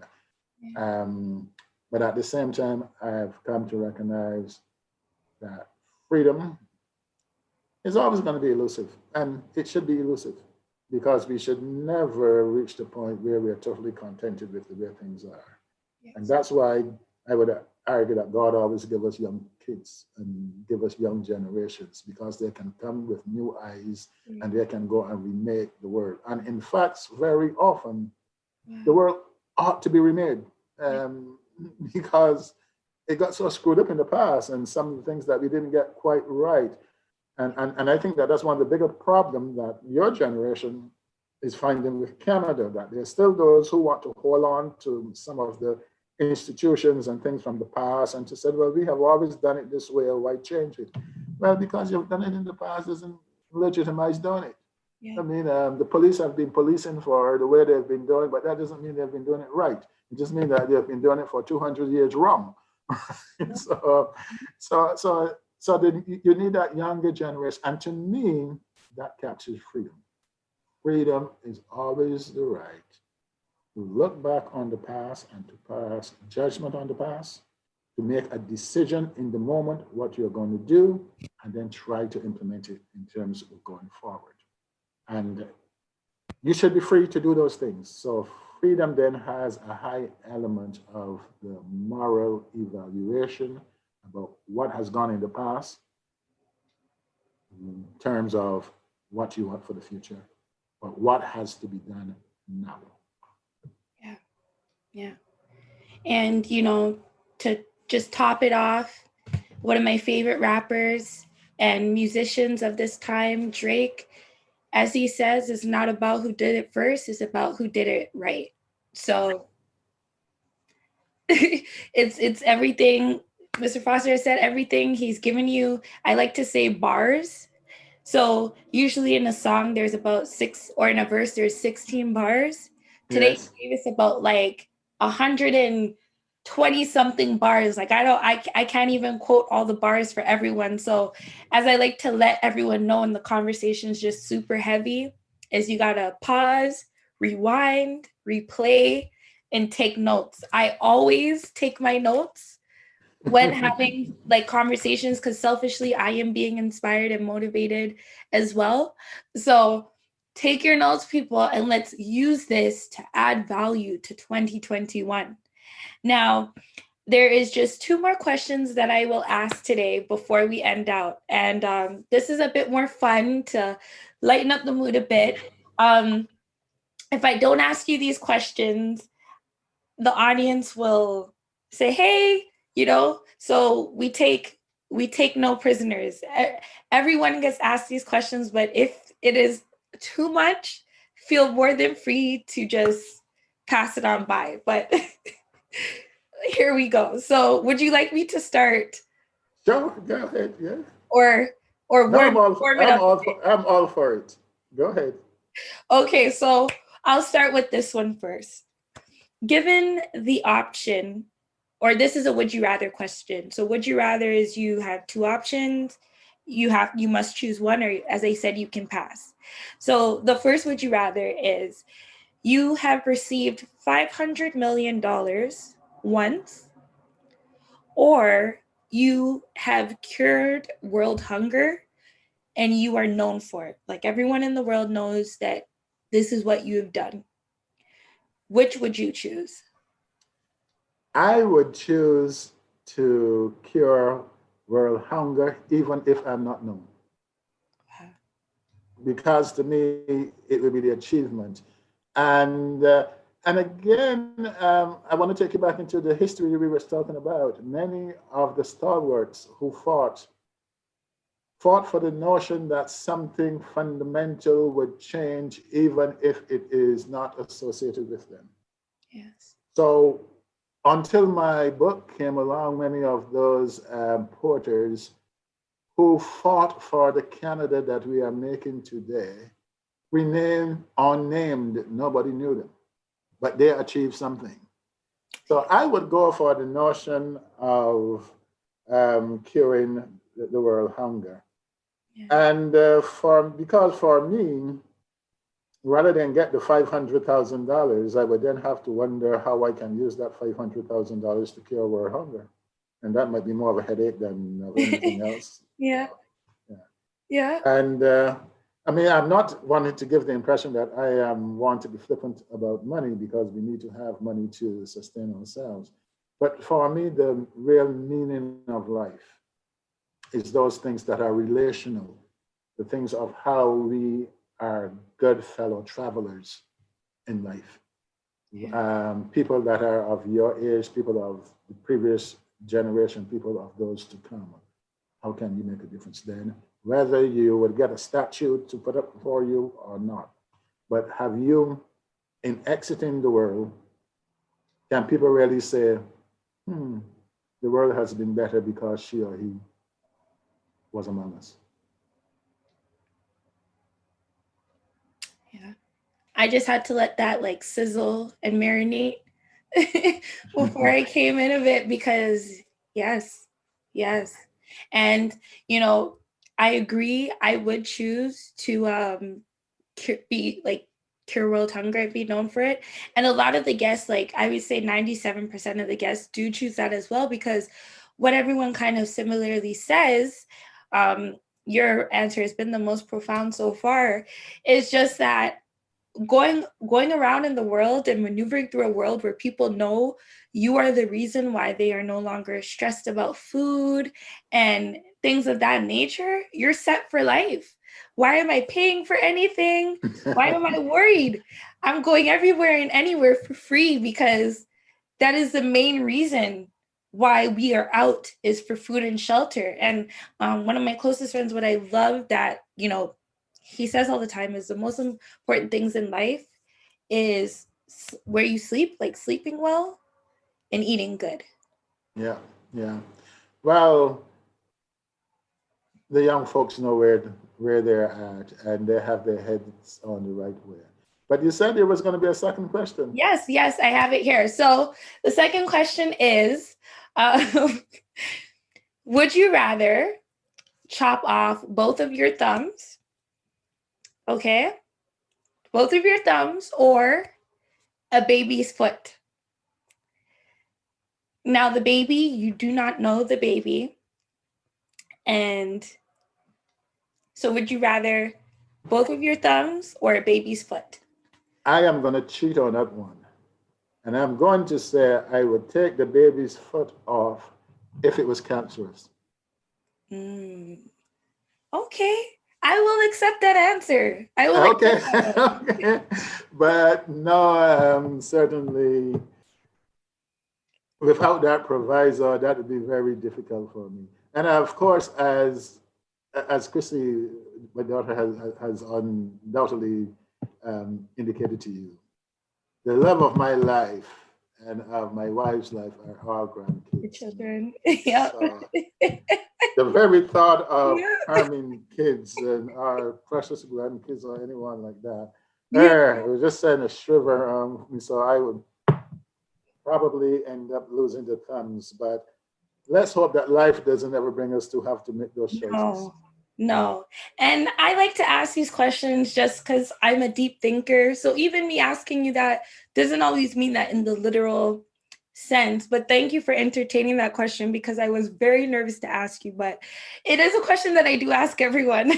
But at the same time, I have come to recognize that freedom is always going to be elusive, and it should be elusive because we should never reach the point where we are totally contented with the way things are. Yes. And that's why I would argue that God always give us young kids and give us young generations, because they can come with new eyes and they can go and remake the world. And in fact, very often, the world ought to be remade because it got so screwed up in the past and some of the things that we didn't get quite right. And I think that that's one of the bigger problems that your generation is finding with Canada, that there's still those who want to hold on to some of the institutions and things from the past and to say, well, we have always done it this way, why change it? Well, because you've done it in the past doesn't legitimize doing it. Yeah. I mean, the police have been policing for the way they've been doing, but that doesn't mean they've been doing it right. It just means that they've been doing it for 200 years wrong. So you need that younger generation. And to me, that captures freedom. Freedom is always the right to look back on the past and to pass judgment on the past, to make a decision in the moment what you're going to do, and then try to implement it in terms of going forward. And you should be free to do those things. So freedom then has a high element of the moral evaluation about what has gone in the past in terms of what you want for the future, but what has to be done now. Yeah. And, you know, to just top it off, one of my favorite rappers and musicians of this time, Drake, as he says, it's not about who did it first, it's about who did it right. So it's everything. Mr. Foster said everything. He's given you, I like to say, bars. So usually in a song, there's about 6, or in a verse, there's 16 bars. Today, Yes. he gave us about like 120 something bars. Like I can't even quote all the bars for everyone. So as I like to let everyone know, and the conversation is just super heavy, is you gotta pause, rewind, replay, and take notes. I always take my notes when having like conversations, because selfishly I am being inspired and motivated as well. So take your notes, people, and let's use this to add value to 2021. Now, there is just 2 more questions that I will ask today before we end out. And this is a bit more fun to lighten up the mood a bit. If I don't ask you these questions, the audience will say, hey, you know, so we take no prisoners. Everyone gets asked these questions, but if it is too much, feel more than free to just pass it on by. But here we go. So would you like me to start? Sure, go ahead, yeah. Or no, I'm all for it. Go ahead. Okay, so I'll start with this one first. Given the option, or this is a would you rather question. So would you rather is you have 2 options. You must choose one, or as I said, you can pass. So the first would you rather is you have received $500 million once, or you have cured world hunger and you are known for it. Like everyone in the world knows that this is what you have done. Which would you choose? I would choose to cure world hunger, even if I'm not known. Because to me, it would be the achievement. And again, I want to take you back into the history we were talking about. Many of the stalwarts who fought for the notion that something fundamental would change, even if it is not associated with them. Yes. So until my book came along, many of those porters who fought for the Canada that we are making today remain unnamed. Nobody knew them, but they achieved something. So I would go for the notion of curing the world hunger. Yeah. And because for me, rather than get the $500,000, I would then have to wonder how I can use that $500,000 to cure world hunger. And that might be more of a headache than anything else. Yeah. Yeah. And I mean, I'm not wanting to give the impression that I want to be flippant about money, because we need to have money to sustain ourselves. But for me, the real meaning of life is those things that are relational, the things of how we are good fellow travelers in life. People that are of your age, people of the previous generation, people of those to come. How can you make a difference then? Whether you would get a statue to put up for you or not. But have you, in exiting the world, can people really say, the world has been better because she or he was among us? Yeah. I just had to let that like sizzle and marinate before I came in a bit, because yes, yes. And you know, I agree, I would choose to be like cure world hunger and be known for it. And a lot of the guests, like I would say 97% of the guests do choose that as well, because what everyone kind of similarly says, your answer has been the most profound so far, is just that going around in the world and maneuvering through a world where people know you are the reason why they are no longer stressed about food and things of that nature, you're set for life. Why am I paying for anything? Why am I worried? I'm going everywhere and anywhere for free, because that is the main reason why we are out, is for food and shelter. And one of my closest friends, what I love that, you know, he says all the time, is the most important things in life is where you sleep, like sleeping well and eating good. Yeah, yeah. Well, the young folks know where they're at, and they have their heads on the right way. But you said there was going to be a second question. Yes, yes, I have it here. So the second question is, would you rather chop off both of your thumbs, okay? Both of your thumbs, or a baby's foot? Now, the baby, you do not know the baby. And so would you rather both of your thumbs or a baby's foot? I am going to cheat on that one. And I'm going to say I would take the baby's foot off if it was cancerous. Okay. I will accept that answer. I will Okay. accept that one. Okay. But no, certainly without that proviso, that would be very difficult for me. And of course, as Chrissy, my daughter, has undoubtedly indicated to you, the love of my life and of my wife's life are our grandkids. The children. Yeah. So, the very thought of Yeah. harming kids and our precious grandkids or anyone like that, Yeah. it was just sending a shiver. So I would probably end up losing the thumbs, but let's hope that life doesn't ever bring us to have to make those choices. No. And I like to ask these questions just because I'm a deep thinker. So even me asking you that doesn't always mean that in the literal sense. But thank you for entertaining that question, because I was very nervous to ask you. But it is a question that I do ask everyone.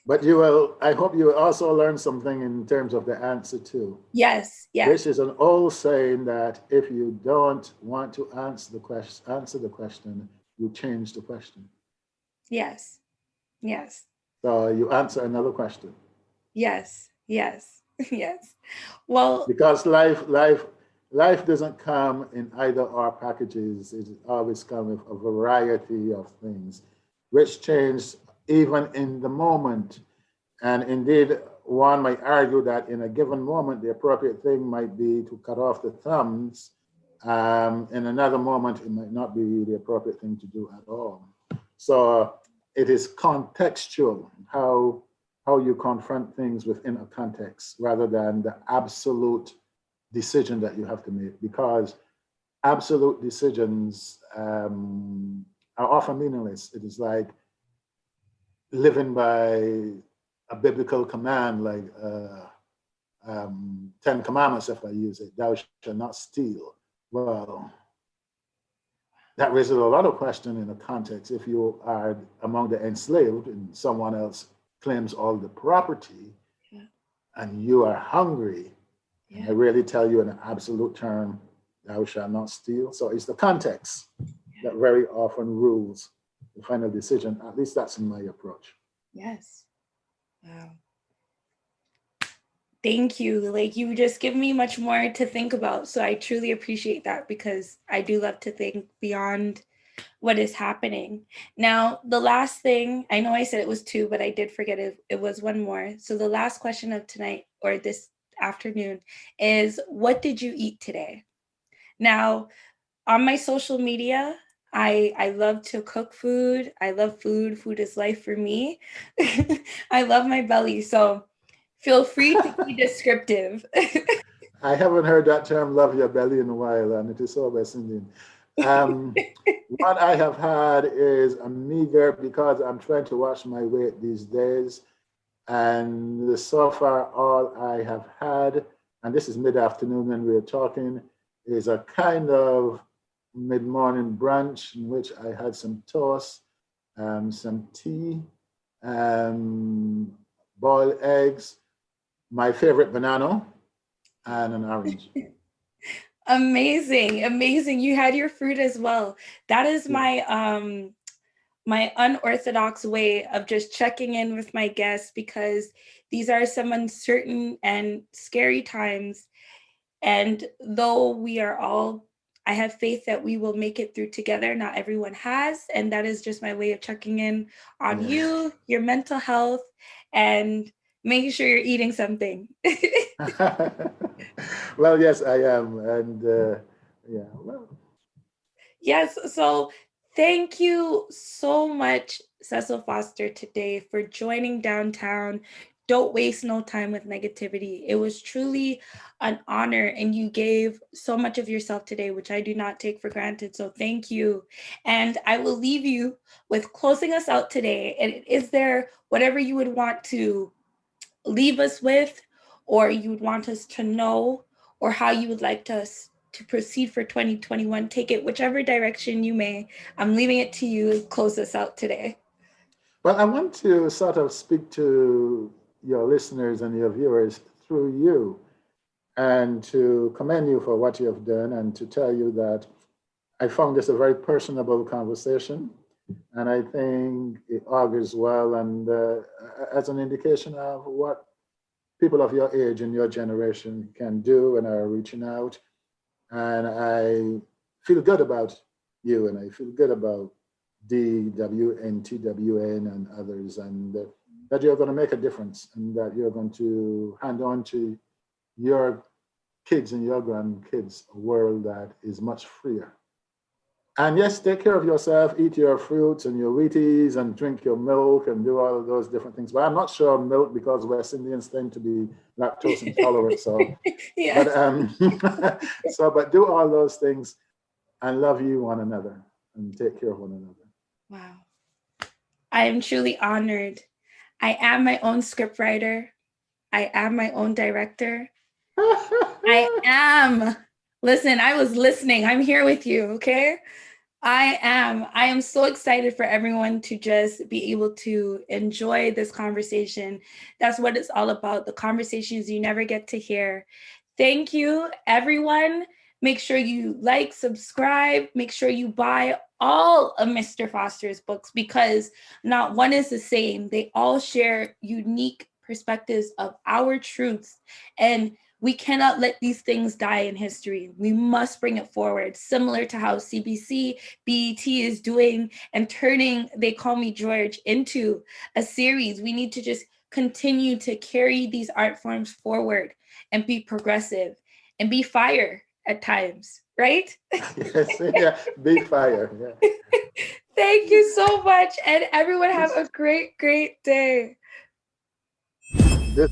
But I hope you will also learn something in terms of the answer too. Yes. Which is an old saying that if you don't want to answer the question, you change the question. Yes. So you answer another question. Yes. Well, Because life doesn't come in either or packages. It always comes with a variety of things, which change even in the moment. And indeed, one might argue that in a given moment, the appropriate thing might be to cut off the thumbs. In another moment, it might not be the appropriate thing to do at all. So it is contextual, how you confront things within a context rather than the absolute decision that you have to make, because absolute decisions are often meaningless. It is like living by a biblical command, like 10 Commandments, if I use it, thou shalt not steal. Well, that raises a lot of question in the context. If you are among the enslaved and someone else claims all the property, Yeah. and you are hungry, and I Yeah. really tell you in an absolute term, thou shalt not steal. So it's the context that very often rules the final decision. At least that's in my approach. Yes. Wow. Thank you. Like, you just give me much more to think about. So I truly appreciate that, because I do love to think beyond what is happening. Now, the last thing, I know I said it was two, but I did forget it was one more. So the last question of tonight, or this afternoon, is, what did you eat today? Now, on my social media, I love to cook food. I love food. Food is life for me. I love my belly. So feel free to be descriptive. I haven't heard that term "love your belly" in a while, and it is so West Indian. What I have had is a meager, because I'm trying to watch my weight these days. And so far, all I have had, and this is mid-afternoon when we're talking, is a kind of mid-morning brunch in which I had some toast, some tea, boiled eggs, my favorite banana, and an orange. Amazing, amazing. You had your fruit as well. That is my my unorthodox way of just checking in with my guests, because these are some uncertain and scary times. And though we are all, I have faith that we will make it through together. Not everyone has. And that is just my way of checking in on you, your mental health, and making sure you're eating something. Well, yes, I am. And yeah, well. Yes. So thank you so much, Cecil Foster, today for joining Downtown. Don't waste no time with negativity. It was truly an honor, and you gave so much of yourself today, which I do not take for granted. So thank you. And I will leave you with closing us out today. And is there whatever you would want to leave us with, or you would want us to know, or how you would like us to proceed for 2021? Take it whichever direction you may. I'm leaving it to you to close us out today. Well, I want to sort of speak to your listeners and your viewers through you, and to commend you for what you have done, and to tell you that I found this a very personable conversation, and I think it augurs well, and as an indication of what people of your age and your generation can do and are reaching out. And I feel good about you, and I feel good about DWNTWN and others, and that you're going to make a difference, and that you're going to hand on to your kids and your grandkids a world that is much freer. And yes, take care of yourself, eat your fruits and your Wheaties, and drink your milk, and do all of those different things. But I'm not sure milk, because West Indians tend to be lactose intolerant. So, Yeah. but but do all those things, and love you one another, and take care of one another. Wow. I am truly honored. I am my own scriptwriter. I am my own director. I am. Listen, I was listening. I'm here with you, okay? I am so excited for everyone to just be able to enjoy this conversation. That's what it's all about, the conversations you never get to hear. Thank you, everyone. Make sure you like, subscribe, make sure you buy all of Mr. Foster's books, because not one is the same. They all share unique perspectives of our truths, and we cannot let these things die in history. We must bring it forward, similar to how CBC, BET is doing and turning They Call Me George into a series. We need to just continue to carry these art forms forward and be progressive and be fire at times, right? Yes, yeah, be fire. Yeah. Thank you so much. And everyone have a great, great day. This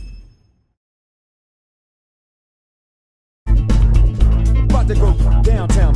About to go downtown.